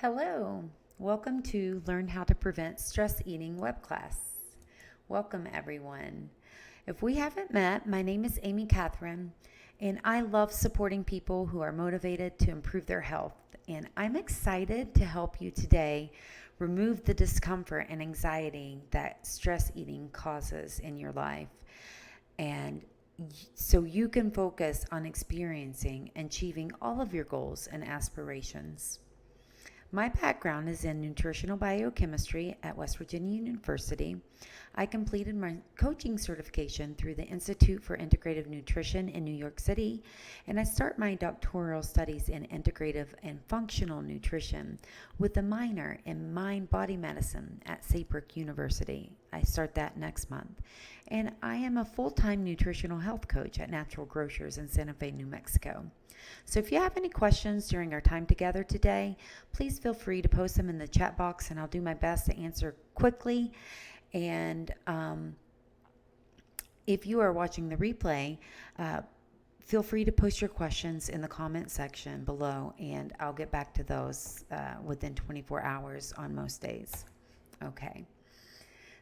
Hello, welcome to Learn How to Prevent Stress Eating web class. Welcome, everyone. If we haven't met, my name is Amy Catherine, and I love supporting people who are motivated to improve their health. And I'm excited to help you today remove the discomfort and anxiety that stress eating causes in your life. And so you can focus on experiencing and achieving all of your goals and aspirations. My background is in nutritional biochemistry at West Virginia University. I completed my coaching certification through the Institute for Integrative Nutrition in New York City, and I start my doctoral studies in integrative and functional nutrition with a minor in mind-body medicine at Saybrook University. I start that next month. And I am a full-time nutritional health coach at Natural Grocers in Santa Fe, New Mexico. So if you have any questions during our time together today, please feel free to post them in the chat box, and I'll do my best to answer quickly. And if you are watching the replay, feel free to post your questions in the comment section below, and I'll get back to those within 24 hours on most days. Okay.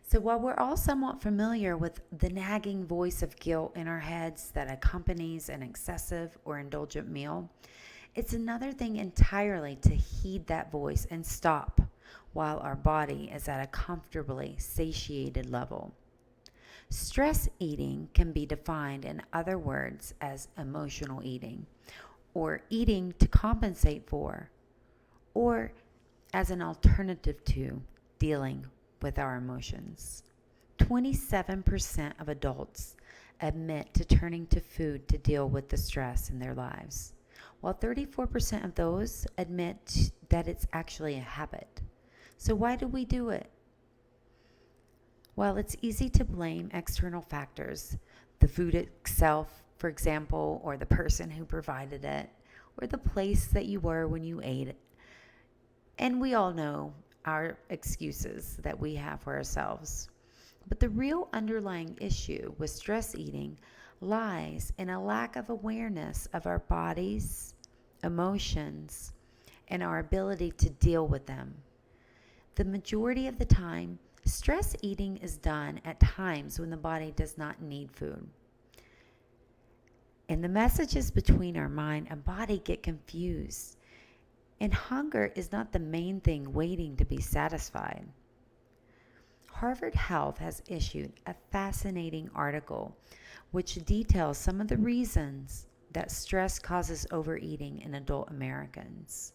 So while we're all somewhat familiar with the nagging voice of guilt in our heads that accompanies an excessive or indulgent meal, it's another thing entirely to heed that voice and stop while our body is at a comfortably satiated level. Stress eating can be defined in other words as emotional eating, or eating to compensate for, or as an alternative to dealing with our emotions. 27% of adults admit to turning to food to deal with the stress in their lives, while 34% of those admit that it's actually a habit. So why do we do it? Well, it's easy to blame external factors, the food itself, for example, or the person who provided it, or the place that you were when you ate it. And we all know our excuses that we have for ourselves. But the real underlying issue with stress eating lies in a lack of awareness of our bodies, emotions, and our ability to deal with them. The majority of the time, stress eating is done at times when the body does not need food. And the messages between our mind and body get confused. And hunger is not the main thing waiting to be satisfied. Harvard Health has issued a fascinating article which details some of the reasons that stress causes overeating in adult Americans.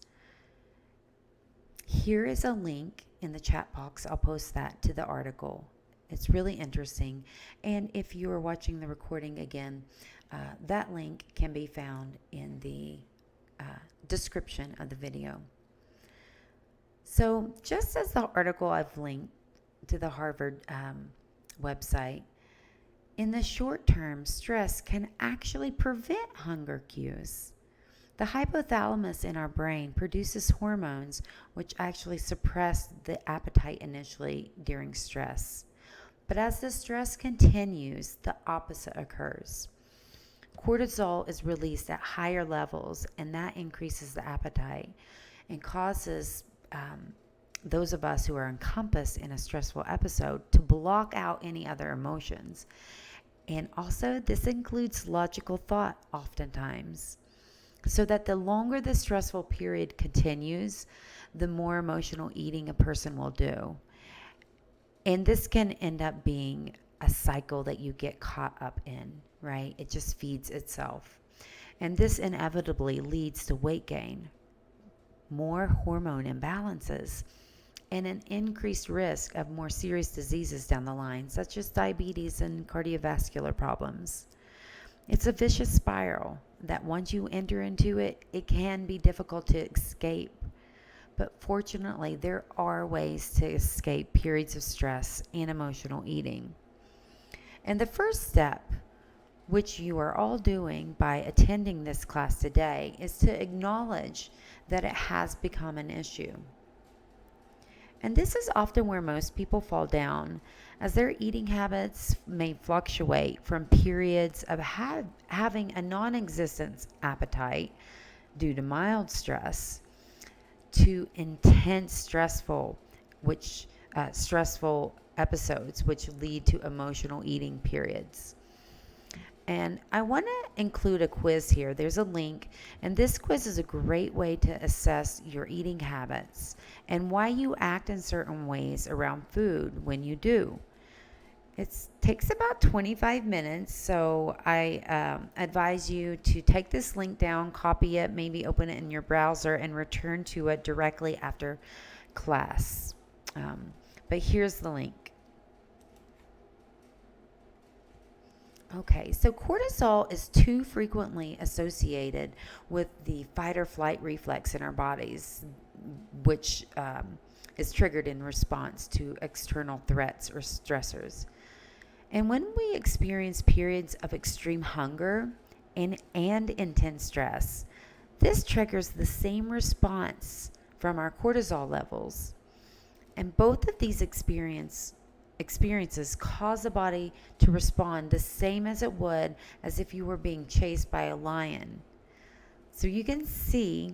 Here is a link in the chat box. I'll post that to the article. It's really interesting. And if you are watching the recording again, that link can be found in the description of the video. So just as the article I've linked to the Harvard website, in the short term, stress can actually prevent hunger cues. The hypothalamus in our brain produces hormones which actually suppress the appetite initially during stress. But as the stress continues, the opposite occurs. Cortisol is released at higher levels, and that increases the appetite and causes those of us who are encompassed in a stressful episode to block out any other emotions. And also, this includes logical thought oftentimes, so that the longer the stressful period continues, the more emotional eating a person will do. And this can end up being a cycle that you get caught up in, right? It just feeds itself. And this inevitably leads to weight gain, more hormone imbalances, and an increased risk of more serious diseases down the line, such as diabetes and cardiovascular problems. It's a vicious spiral that once you enter into it, it can be difficult to escape. But fortunately, there are ways to escape periods of stress and emotional eating. And the first step, which you are all doing by attending this class today, is to acknowledge that it has become an issue. And this is often where most people fall down, as their eating habits may fluctuate from periods of having a non-existent appetite due to mild stress to intense stressful episodes, which lead to emotional eating periods. And I want to include a quiz here. There's a link, and this quiz is a great way to assess your eating habits and why you act in certain ways around food when you do. It takes about 25 minutes, so I advise you to take this link down, copy it, maybe open it in your browser, and return to it directly after class. But here's the link. Okay, so cortisol is too frequently associated with the fight or flight reflex in our bodies, which is triggered in response to external threats or stressors. And when we experience periods of extreme hunger and intense stress, this triggers the same response from our cortisol levels. And both of these experiences cause the body to respond the same as it would as if you were being chased by a lion. So you can see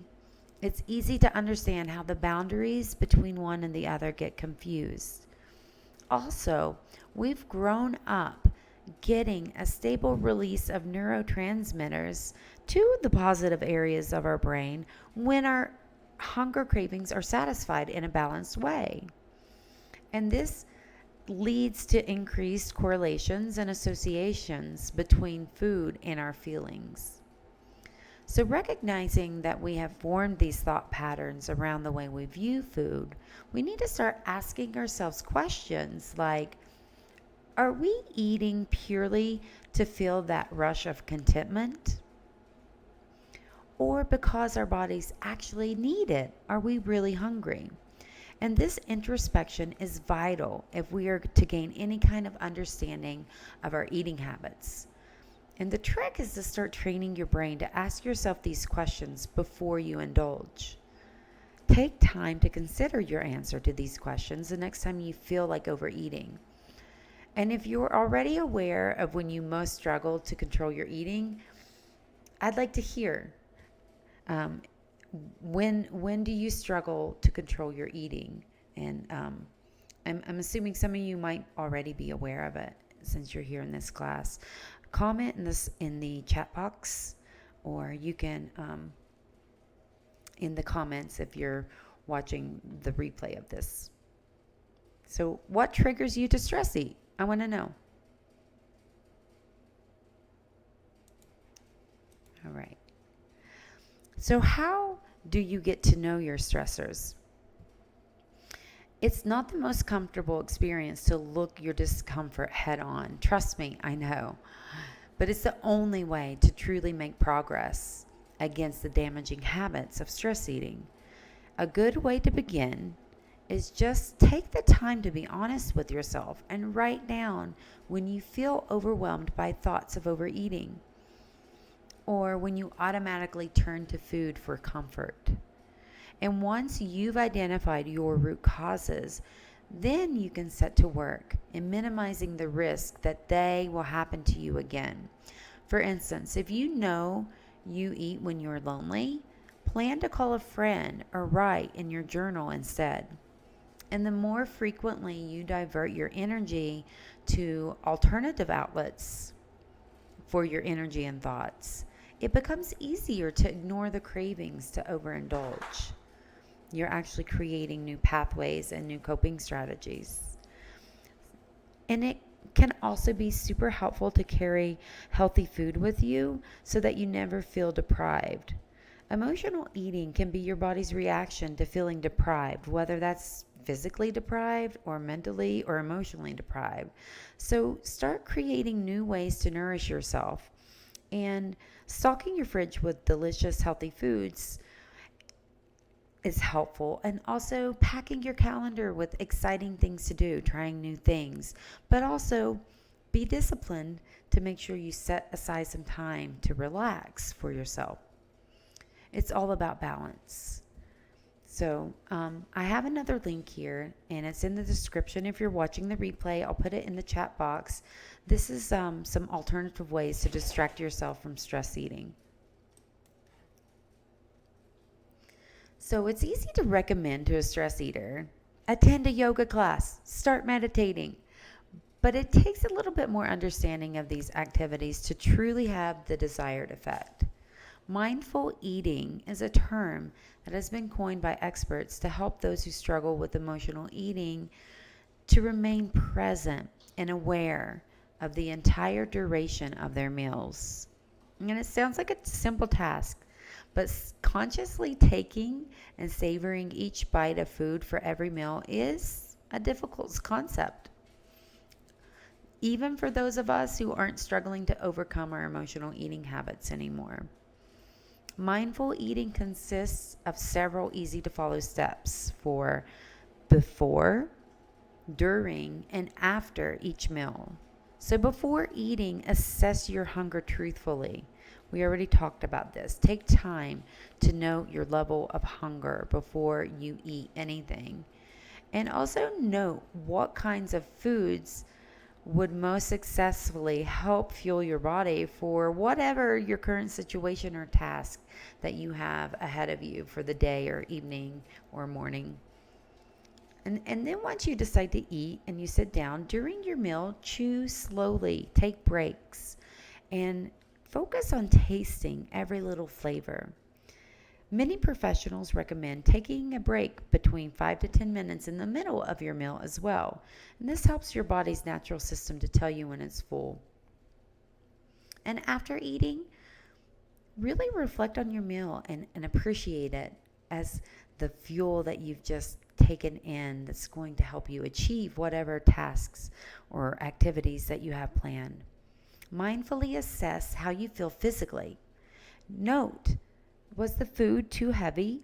it's easy to understand how the boundaries between one and the other get confused. Also, we've grown up getting a stable release of neurotransmitters to the positive areas of our brain when our hunger cravings are satisfied in a balanced way. And this leads to increased correlations and associations between food and our feelings. So recognizing that we have formed these thought patterns around the way we view food, we need to start asking ourselves questions like, are we eating purely to feel that rush of contentment? Or because our bodies actually need it? Are we really hungry? And this introspection is vital if we are to gain any kind of understanding of our eating habits. And the trick is to start training your brain to ask yourself these questions before you indulge. Take time to consider your answer to these questions the next time you feel like overeating. And if you're already aware of when you most struggle to control your eating, I'd like to hear. When do you struggle to control your eating? And I'm assuming some of you might already be aware of it since you're here in this class. Comment in the chat box, or you can in the comments if you're watching the replay of this. So what triggers you to stress eat? I want to know. All right. So how do you get to know your stressors? It's not the most comfortable experience to look your discomfort head on. Trust me, I know. But it's the only way to truly make progress against the damaging habits of stress eating. A good way to begin is just take the time to be honest with yourself and write down when you feel overwhelmed by thoughts of overeating, or when you automatically turn to food for comfort. And once you've identified your root causes, then you can set to work in minimizing the risk that they will happen to you again. For instance, if you know you eat when you're lonely, plan to call a friend or write in your journal instead. And the more frequently you divert your energy to alternative outlets for your energy and thoughts, it becomes easier to ignore the cravings to overindulge. You're actually creating new pathways and new coping strategies. And it can also be super helpful to carry healthy food with you so that you never feel deprived. Emotional eating can be your body's reaction to feeling deprived, whether that's physically deprived or mentally or emotionally deprived. So start creating new ways to nourish yourself. And stocking your fridge with delicious, healthy foods is helpful. And also packing your calendar with exciting things to do, trying new things. But also be disciplined to make sure you set aside some time to relax for yourself. It's all about balance. So I have another link here, and it's in the description. If you're watching the replay, I'll put it in the chat box. This is some alternative ways to distract yourself from stress eating. So it's easy to recommend to a stress eater, attend a yoga class, start meditating. But it takes a little bit more understanding of these activities to truly have the desired effect. Mindful eating is a term that has been coined by experts to help those who struggle with emotional eating to remain present and aware of the entire duration of their meals. And it sounds like a simple task, but consciously taking and savoring each bite of food for every meal is a difficult concept, even for those of us who aren't struggling to overcome our emotional eating habits anymore. Mindful eating consists of several easy to follow steps for before, during, and after each meal. So, before eating, assess your hunger truthfully. We already talked about this. Take time to note your level of hunger before you eat anything. And also note what kinds of foods would most successfully help fuel your body for whatever your current situation or task that you have ahead of you for the day or evening or morning. And then once you decide to eat and you sit down during your meal, chew slowly, take breaks, and focus on tasting every little flavor. Many professionals recommend taking a break between 5 to 10 minutes in the middle of your meal as well. And this helps your body's natural system to tell you when it's full. And after eating, really reflect on your meal and appreciate it as the fuel that you've just taken in that's going to help you achieve whatever tasks or activities that you have planned. Mindfully assess how you feel physically. Note, was the food too heavy?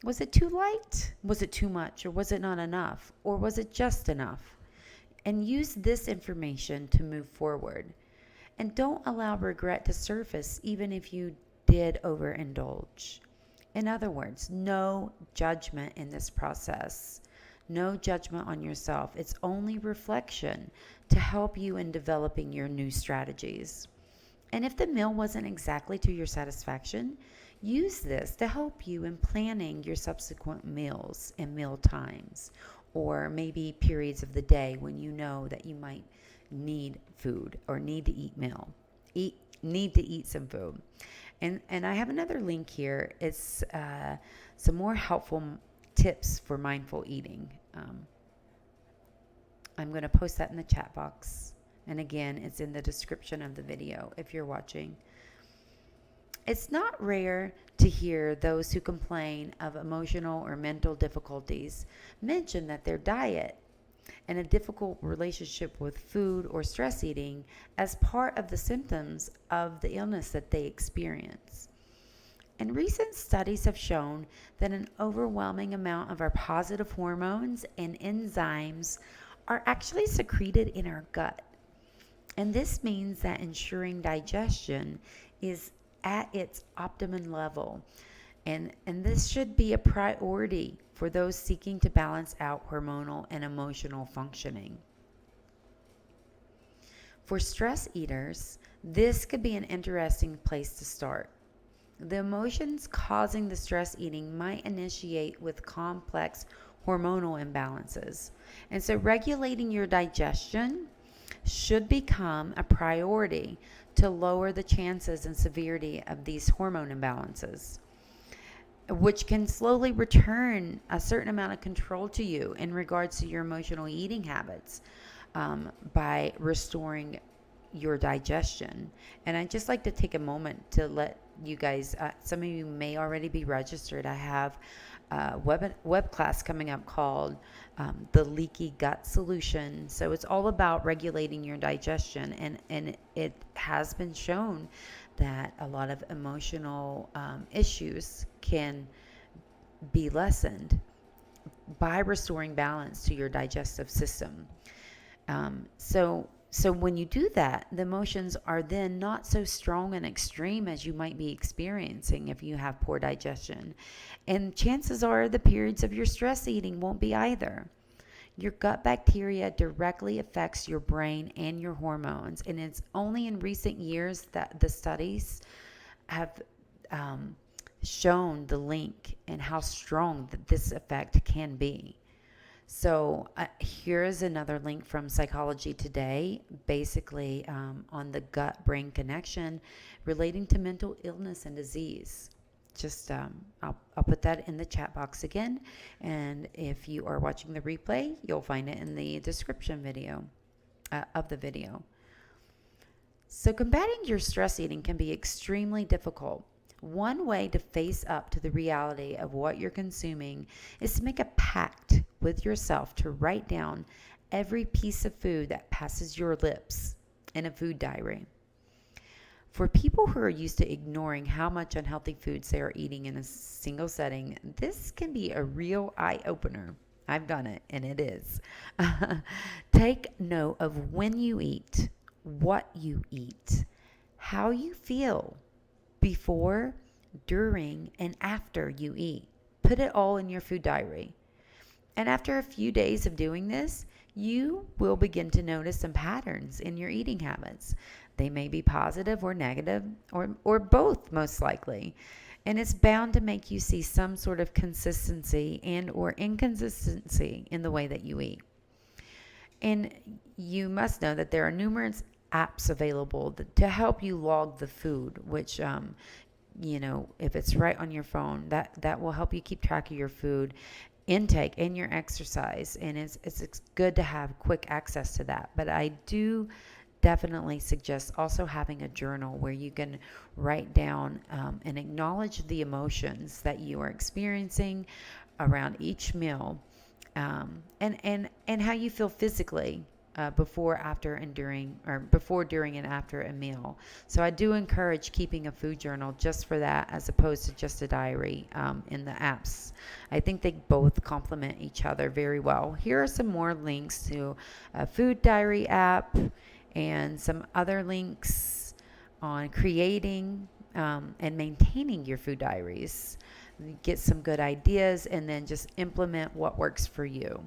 Was it too light? Was it too much? Or was it not enough? Or was it just enough? And use this information to move forward. And don't allow regret to surface even if you did overindulge. In other words, no judgment in this process. No judgment on yourself. It's only reflection to help you in developing your new strategies. And if the meal wasn't exactly to your satisfaction, use this to help you in planning your subsequent meals and meal times, or maybe periods of the day when you know that you might need food or need to need to eat some food. And I have another link here. It's some more helpful tips for mindful eating. I'm going to post that in the chat box. And again, it's in the description of the video if you're watching. It's not rare to hear those who complain of emotional or mental difficulties mention that their diet and a difficult relationship with food or stress eating as part of the symptoms of the illness that they experience. And recent studies have shown that an overwhelming amount of our positive hormones and enzymes are actually secreted in our gut. And this means that ensuring digestion is at its optimum level. And this should be a priority for those seeking to balance out hormonal and emotional functioning. For stress eaters, this could be an interesting place to start. The emotions causing the stress eating might initiate with complex hormonal imbalances. And so regulating your digestion should become a priority to lower the chances and severity of these hormone imbalances, which can slowly return a certain amount of control to you in regards to your emotional eating habits by restoring your digestion. And I'd just like to take a moment to let you guys, some of you may already be registered. I have a web class coming up called The Leaky Gut Solution. So it's all about regulating your digestion. And it has been shown that a lot of emotional issues can be lessened by restoring balance to your digestive system. So when you do that, the emotions are then not so strong and extreme as you might be experiencing if you have poor digestion. And chances are the periods of your stress eating won't be either. Your gut bacteria directly affects your brain and your hormones. And it's only in recent years that the studies have shown the link and how strong that this effect can be. So here is another link from Psychology Today, basically on the gut-brain connection relating to mental illness and disease. Just I'll put that in the chat box again, and if you are watching the replay, you'll find it in the description video of the video. So combating your stress eating can be extremely difficult. One way to face up to the reality of what you're consuming is to make a pact with yourself to write down every piece of food that passes your lips in a food diary. For people who are used to ignoring how much unhealthy foods they are eating in a single setting, this can be a real eye-opener. I've done it, and it is. Take note of when you eat, what you eat, how you feel before, during, and after you eat. Put it all in your food diary. And after a few days of doing this, you will begin to notice some patterns in your eating habits. They may be positive or negative, or both, most likely. And it's bound to make you see some sort of consistency and or inconsistency in the way that you eat. And you must know that there are numerous apps available to help you log the food, which, if it's right on your phone, that will help you keep track of your food intake and your exercise. And it's good to have quick access to that. But I do definitely suggest also having a journal where you can write down and acknowledge the emotions that you are experiencing around each meal, and how you feel physically before, after, and during, or before, during, and after a meal. So I do encourage keeping a food journal just for that, as opposed to just a diary in the apps. I think they both complement each other very well. Here are some more links to a food diary app and some other links on creating and maintaining your food diaries. Get some good ideas and then just implement what works for you.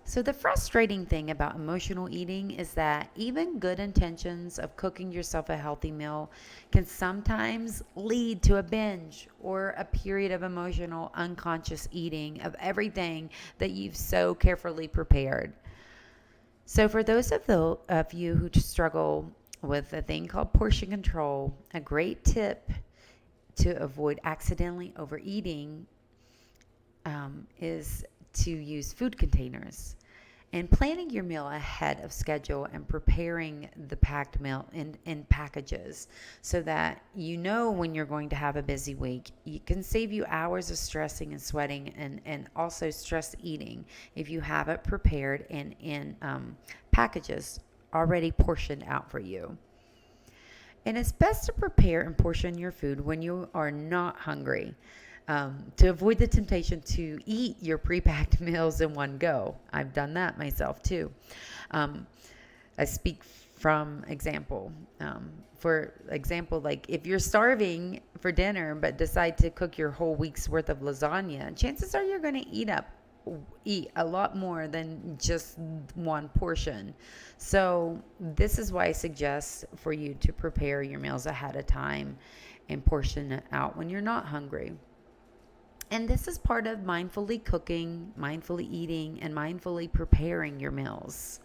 So the frustrating thing about emotional eating is that even good intentions of cooking yourself a healthy meal can sometimes lead to a binge or a period of emotional unconscious eating of everything that you've so carefully prepared. So for those of you who struggle with a thing called portion control, a great tip to avoid accidentally overeating is to use food containers. And planning your meal ahead of schedule and preparing the packed meal in packages so that you know when you're going to have a busy week. It can save you hours of stressing and sweating and also stress eating if you have it prepared and in packages already portioned out for you. And it's best to prepare and portion your food when you are not hungry. To avoid the temptation to eat your pre-packed meals in one go. I've done that myself too. I speak from example. For example, like if you're starving for dinner but decide to cook your whole week's worth of lasagna, chances are you're going to eat a lot more than just one portion. So this is why I suggest for you to prepare your meals ahead of time and portion it out when you're not hungry. And this is part of mindfully cooking, mindfully eating, and mindfully preparing your meals.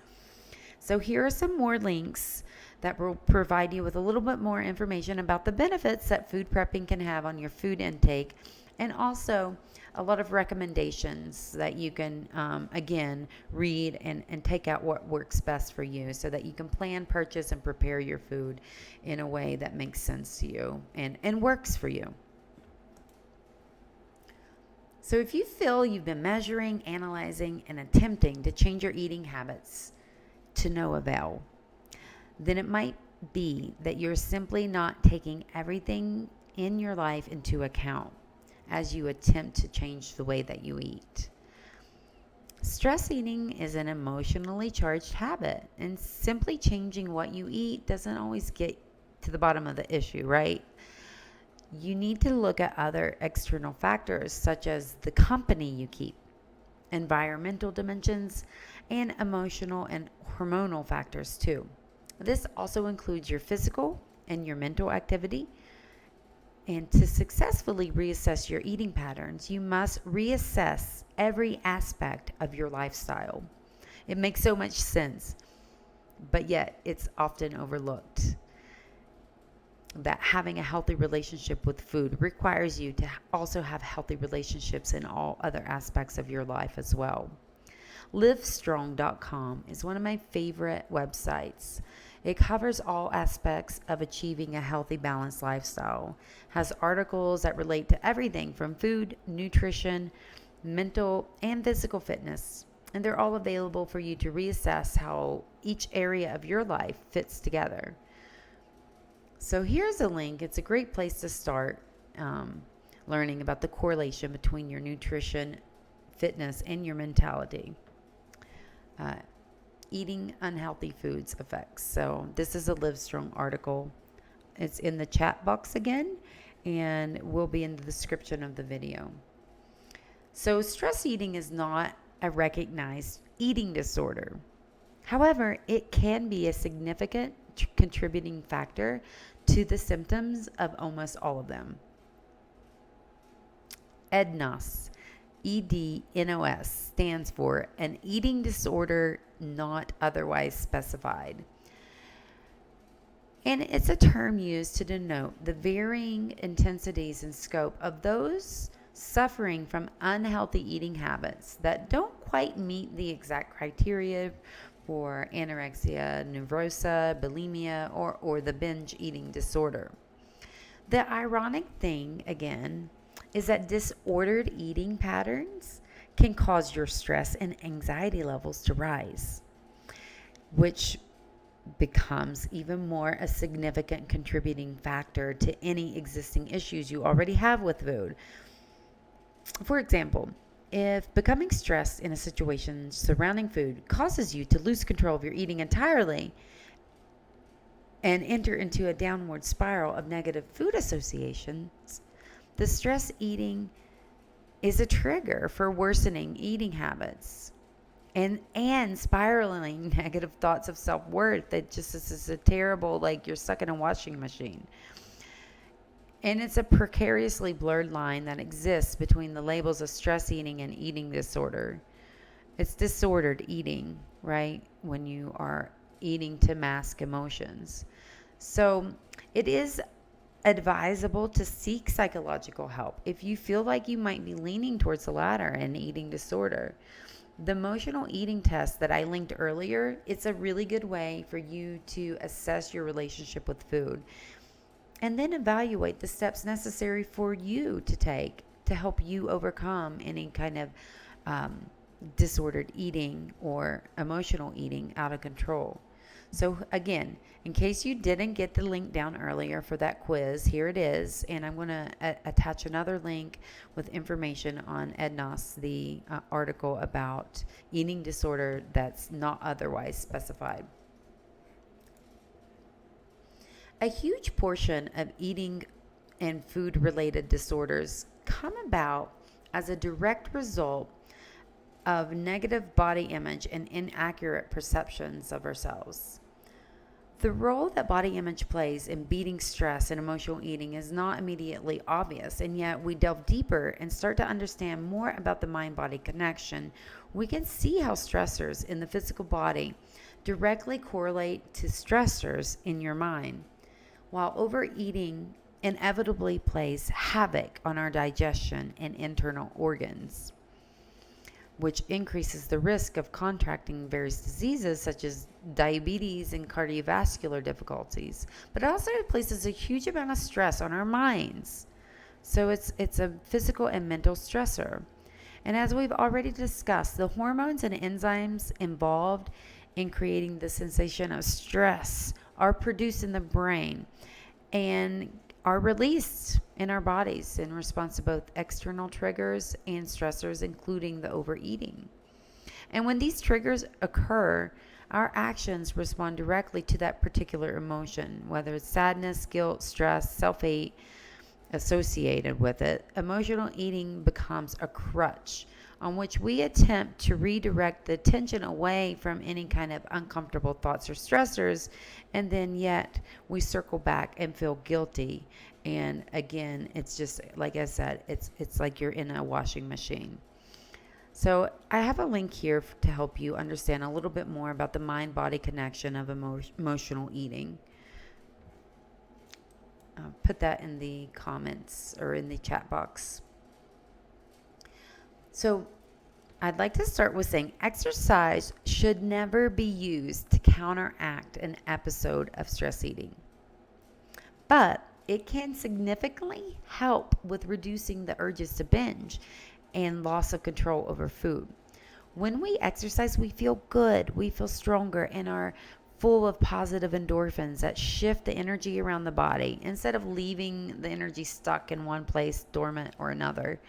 So here are some more links that will provide you with a little bit more information about the benefits that food prepping can have on your food intake, and also a lot of recommendations that you can, again, read and take out what works best for you so that you can plan, purchase, and prepare your food in a way that makes sense to you and works for you. So if you feel you've been measuring, analyzing, and attempting to change your eating habits to no avail, then it might be that you're simply not taking everything in your life into account as you attempt to change the way that you eat. Stress eating is an emotionally charged habit, and simply changing what you eat doesn't always get to the bottom of the issue, right? You need to look at other external factors such as the company you keep, environmental dimensions, and emotional and hormonal factors too. This also includes your physical and your mental activity. And to successfully reassess your eating patterns, you must reassess every aspect of your lifestyle. It makes so much sense, but yet it's often overlooked. That having a healthy relationship with food requires you to also have healthy relationships in all other aspects of your life as well. Livestrong.com is one of my favorite websites. It covers all aspects of achieving a healthy, balanced lifestyle. Has articles that relate to everything from food, nutrition, mental, and physical fitness. And they're all available for you to reassess how each area of your life fits together. So here's a link. It's a great place to start learning about the correlation between your nutrition, fitness, and your mentality. Eating unhealthy foods effects. So this is a Livestrong article. It's in the chat box again, and will be in the description of the video. So stress eating is not a recognized eating disorder. However, it can be a significant contributing factor to the symptoms of almost all of them. EDNOS, EDNOS, stands for an eating disorder not otherwise specified. And it's a term used to denote the varying intensities and scope of those suffering from unhealthy eating habits that don't quite meet the exact criteria for anorexia nervosa, bulimia, or the binge eating disorder. The ironic thing, again, is that disordered eating patterns can cause your stress and anxiety levels to rise, which becomes even more a significant contributing factor to any existing issues you already have with food. For example, if becoming stressed in a situation surrounding food causes you to lose control of your eating entirely and enter into a downward spiral of negative food associations, the stress eating is a trigger for worsening eating habits and spiraling negative thoughts of self-worth. That just is a terrible, like you're stuck in a washing machine. And it's a precariously blurred line that exists between the labels of stress eating and eating disorder. It's disordered eating, right? When you are eating to mask emotions. So it is advisable to seek psychological help if you feel like you might be leaning towards the latter and eating disorder. The emotional eating test that I linked earlier, it's a really good way for you to assess your relationship with food and then evaluate the steps necessary for you to take to help you overcome any kind of disordered eating or emotional eating out of control. So again, in case you didn't get the link down earlier for that quiz, here it is. And I'm going to attach another link with information on EDNOS, the article about eating disorder that's not otherwise specified. A huge portion of eating and food-related disorders come about as a direct result of negative body image and inaccurate perceptions of ourselves. The role that body image plays in beating stress and emotional eating is not immediately obvious, and yet we delve deeper and start to understand more about the mind-body connection. We can see how stressors in the physical body directly correlate to stressors in your mind, while overeating inevitably plays havoc on our digestion and internal organs, which increases the risk of contracting various diseases such as diabetes and cardiovascular difficulties. But it also places a huge amount of stress on our minds. So it's a physical and mental stressor. And as we've already discussed, the hormones and enzymes involved in creating the sensation of stress are produced in the brain and are released in our bodies in response to both external triggers and stressors, including the overeating. And when these triggers occur, our actions respond directly to that particular emotion, whether it's sadness, guilt, stress, self-hate associated with it. Emotional eating becomes a crutch on which we attempt to redirect the attention away from any kind of uncomfortable thoughts or stressors, and then yet we circle back and feel guilty. And again, it's just like I said, it's like you're in a washing machine. So I have a link here to help you understand a little bit more about the mind-body connection of emotional eating. Put that in the comments or in the chat box. So I'd like to start with saying exercise should never be used to counteract an episode of stress eating. But it can significantly help with reducing the urges to binge and loss of control over food. When we exercise, we feel good, we feel stronger, and are full of positive endorphins that shift the energy around the body instead of leaving the energy stuck in one place, dormant or another.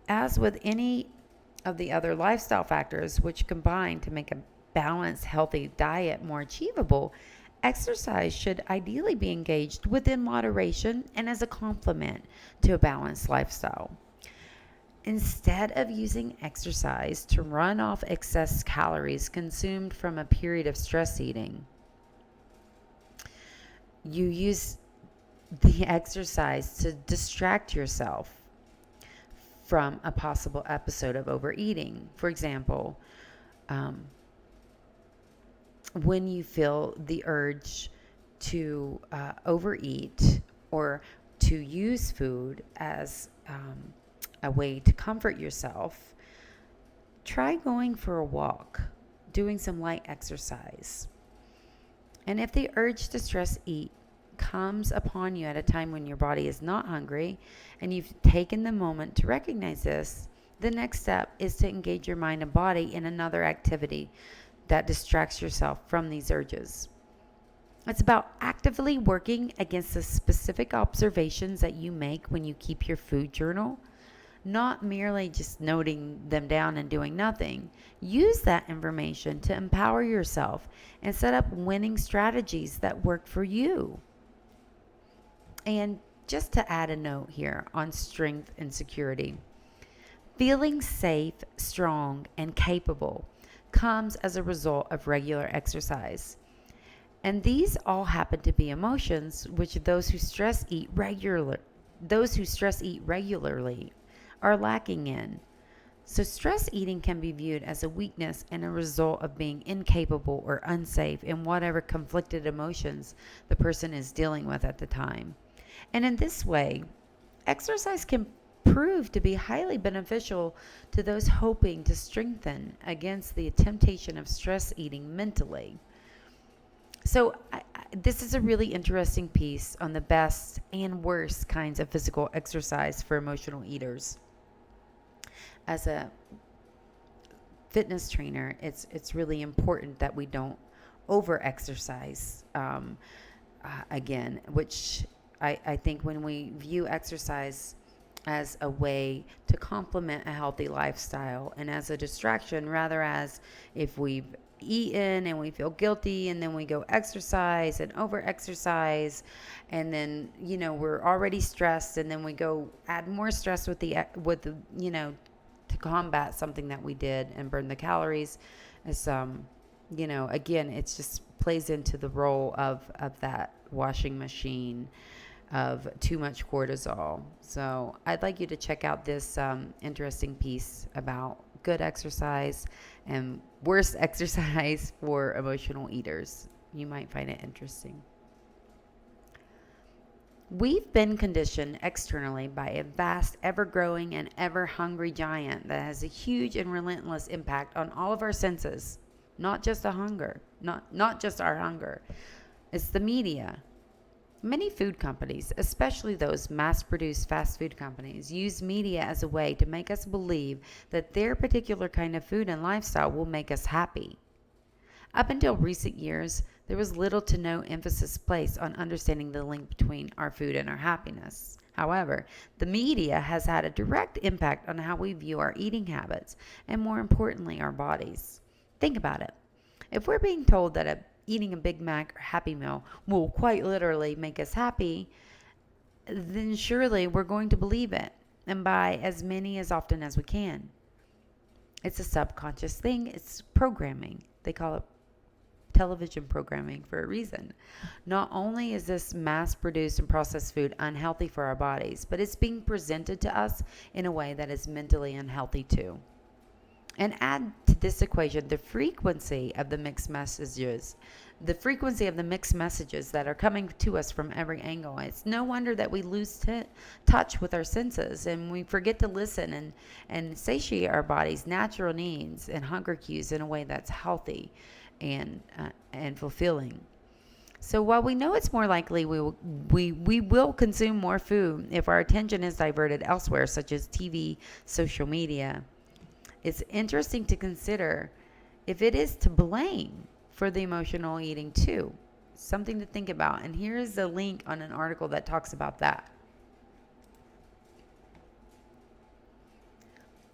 As with any of the other lifestyle factors which combine to make a balanced, healthy diet more achievable, exercise should ideally be engaged within moderation and as a complement to a balanced lifestyle. Instead of using exercise to run off excess calories consumed from a period of stress eating, you use the exercise to distract yourself from a possible episode of overeating. For example, when you feel the urge to overeat or to use food as a way to comfort yourself, try going for a walk, doing some light exercise. And if the urge to stress eat comes upon you at a time when your body is not hungry and you've taken the moment to recognize this, the next step is to engage your mind and body in another activity that distracts yourself from these urges. It's about actively working against the specific observations that you make when you keep your food journal, not merely just noting them down and doing nothing. Use that information to empower yourself and set up winning strategies that work for you. And just to add a note here on strength and security, feeling safe, strong, and capable comes as a result of regular exercise. And these all happen to be emotions which those who stress eat regularly are lacking in. So stress eating can be viewed as a weakness and a result of being incapable or unsafe in whatever conflicted emotions the person is dealing with at the time. And in this way, exercise can prove to be highly beneficial to those hoping to strengthen against the temptation of stress eating mentally. So this is a really interesting piece on the best and worst kinds of physical exercise for emotional eaters. As a fitness trainer, it's really important that we don't over-exercise again, which I think when we view exercise as a way to complement a healthy lifestyle and as a distraction, rather as if we've eaten and we feel guilty and then we go exercise and over exercise and then we're already stressed and then we go add more stress with the to combat something that we did and burn the calories. It's again, it's just plays into the role of that washing machine of too much cortisol. So I'd like you to check out this interesting piece about good exercise and worse exercise for emotional eaters. You might find it interesting. We've been conditioned externally by a vast, ever-growing, and ever-hungry giant that has a huge and relentless impact on all of our senses, not just our hunger. It's the media. Many food companies, especially those mass-produced fast food companies, use media as a way to make us believe that their particular kind of food and lifestyle will make us happy. Up until recent years, there was little to no emphasis placed on understanding the link between our food and our happiness. However, the media has had a direct impact on how we view our eating habits and, more importantly, our bodies. Think about it. If we're being told that eating a Big Mac or Happy Meal will quite literally make us happy, then surely we're going to believe it. and buy as many as often as we can. It's a subconscious thing. It's programming. They call it television programming for a reason. Not only is this mass produced and processed food unhealthy for our bodies, but it's being presented to us in a way that is mentally unhealthy too. And add to this equation the frequency of the mixed messages. The frequency of the mixed messages that are coming to us from every angle. It's no wonder that we lose touch with our senses and we forget to listen and satiate our body's natural needs and hunger cues in a way that's healthy and fulfilling. So while we know it's more likely we will consume more food if our attention is diverted elsewhere, such as TV, social media, it's interesting to consider if it is to blame for the emotional eating too. Something to think about. And here is a link on an article that talks about that.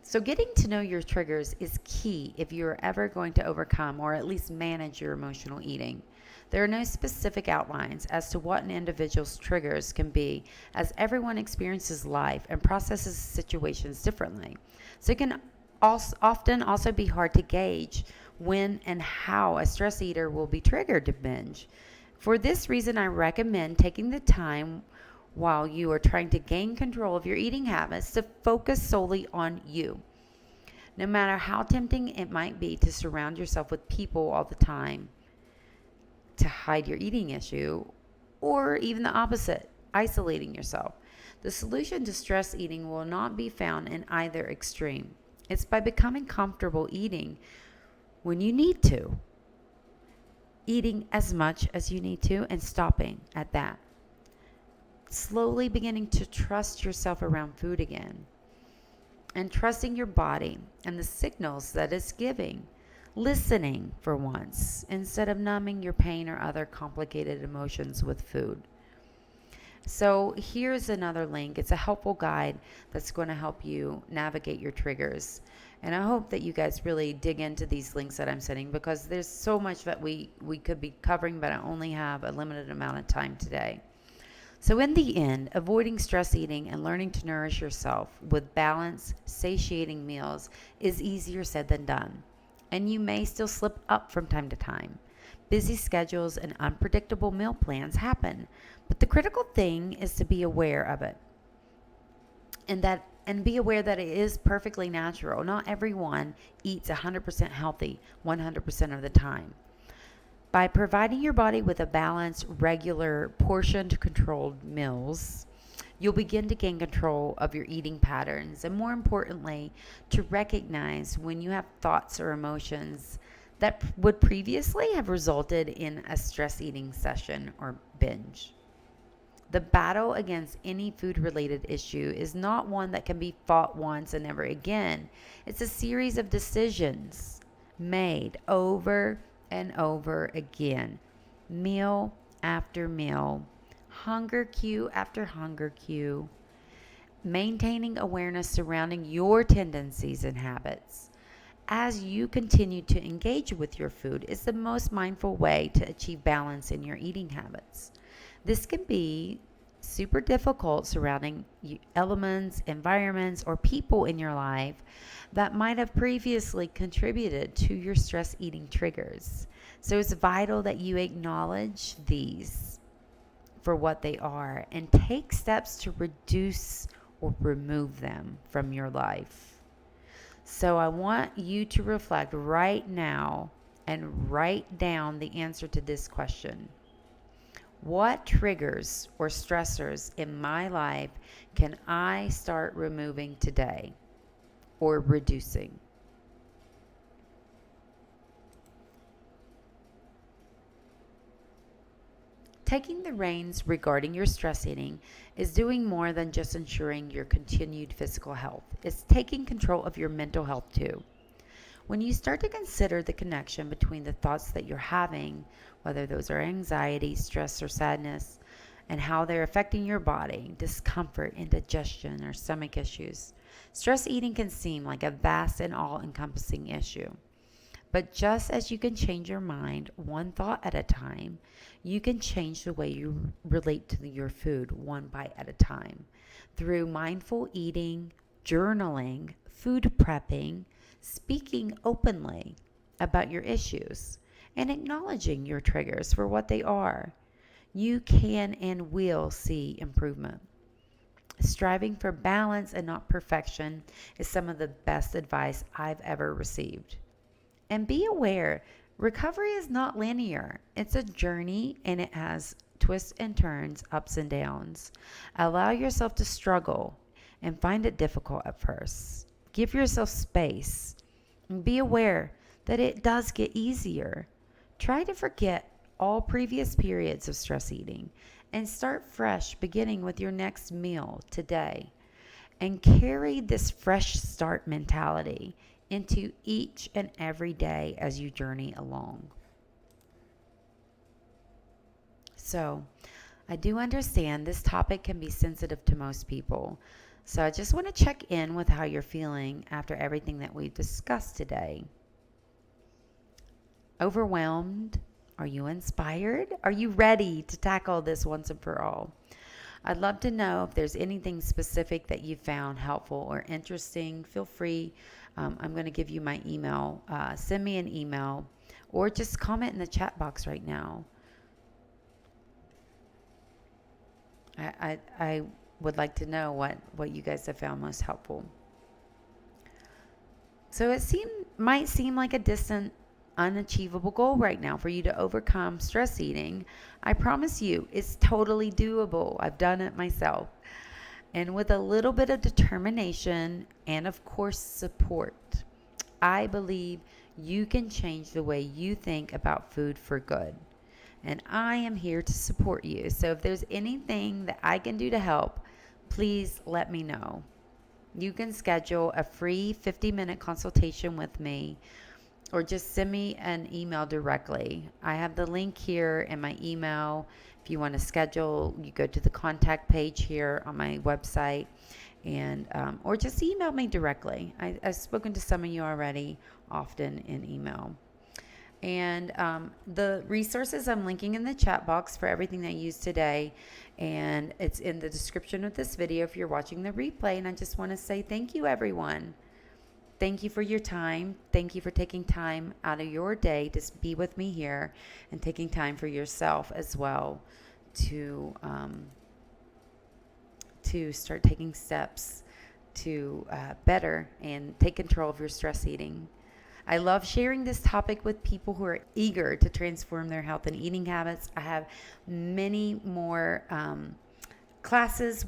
So getting to know your triggers is key if you're ever going to overcome or at least manage your emotional eating. There are no specific outlines as to what an individual's triggers can be, as everyone experiences life and processes situations differently. So it can often also be hard to gauge when and how a stress eater will be triggered to binge. For this reason, I recommend taking the time while you are trying to gain control of your eating habits to focus solely on you. No matter how tempting it might be to surround yourself with people all the time to hide your eating issue, or even the opposite, isolating yourself. The solution to stress eating will not be found in either extreme. It's by becoming comfortable eating when you need to, eating as much as you need to, and stopping at that. Slowly beginning to trust yourself around food again, and trusting your body and the signals that it's giving. Listening for once instead of numbing your pain or other complicated emotions with food. So here's another link. It's a helpful guide that's going to help you navigate your triggers. And I hope that you guys really dig into these links that I'm sending, because there's so much that we could be covering, but I only have a limited amount of time today. So in the end, avoiding stress eating and learning to nourish yourself with balanced, satiating meals is easier said than done. And you may still slip up from time to time. Busy schedules and unpredictable meal plans happen, but the critical thing is to be aware of it. And be aware that it is perfectly natural. Not everyone eats 100% healthy 100% of the time. By providing your body with a balanced, regular, portioned, controlled meals, you'll begin to gain control of your eating patterns, and more importantly, to recognize when you have thoughts or emotions that would previously have resulted in a stress eating session or binge. The battle against any food-related issue is not one that can be fought once and never again. It's a series of decisions made over and over again, meal after meal, hunger cue after hunger cue, maintaining awareness surrounding your tendencies and habits. As you continue to engage with your food is the most mindful way to achieve balance in your eating habits. This can be super difficult surrounding elements, environments, or people in your life that might have previously contributed to your stress eating triggers. So it's vital that you acknowledge these for what they are and take steps to reduce or remove them from your life. So I want you to reflect right now and write down the answer to this question. What triggers or stressors in my life can I start removing today or reducing? Taking the reins regarding your stress eating is doing more than just ensuring your continued physical health. It's taking control of your mental health too. When you start to consider the connection between the thoughts that you're having, whether those are anxiety, stress, or sadness, and how they're affecting your body, discomfort, indigestion, or stomach issues, stress eating can seem like a vast and all-encompassing issue. But just as you can change your mind one thought at a time, you can change the way you relate to your food one bite at a time through mindful eating, journaling, food prepping, speaking openly about your issues, and acknowledging your triggers for what they are. You can and will see improvement. Striving for balance and not perfection is some of the best advice I've ever received. And be aware, recovery is not linear. It's a journey and it has twists and turns, ups and downs. Allow yourself to struggle and find it difficult at first. Give yourself space and be aware that it does get easier. Try to forget all previous periods of stress eating and start fresh, beginning with your next meal today. And carry this fresh start mentality into each and every day as you journey along. So, I do understand this topic can be sensitive to most people. So, I just want to check in with how you're feeling after everything that we've discussed today. Overwhelmed? Are you inspired? Are you ready to tackle this once and for all? I'd love to know if there's anything specific that you found helpful or interesting. Feel free. I'm going to give you my email. Send me an email or just comment in the chat box right now. I would like to know what you guys have found most helpful. So it might seem like a distant, unachievable goal right now for you to overcome stress eating. I promise you, it's totally doable. I've done it myself. And with a little bit of determination and, of course, support, I believe you can change the way you think about food for good. And I am here to support you. So if there's anything that I can do to help, please let me know. You can schedule a free 50-minute consultation with me or just send me an email directly. I have the link here in my email. If you want to schedule, you go to the contact page here on my website, and or just email me directly. I've spoken to some of you already, often in email. And the resources I'm linking in the chat box for everything that I used today, and it's in the description of this video if you're watching the replay. And I just want to say thank you, everyone. Thank you for your time. Thank you for taking time out of your day to be with me here and taking time for yourself as well to start taking steps to better and take control of your stress eating. I love sharing this topic with people who are eager to transform their health and eating habits. I have many more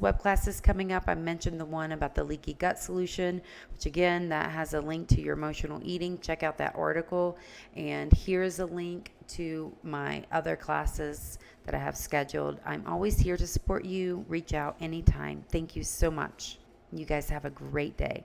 web classes coming up. I mentioned the one about the leaky gut solution, which again, that has a link to your emotional eating. Check out that article. And here's a link to my other classes that I have scheduled. I'm always here to support you. Reach out anytime. Thank you so much. You guys have a great day.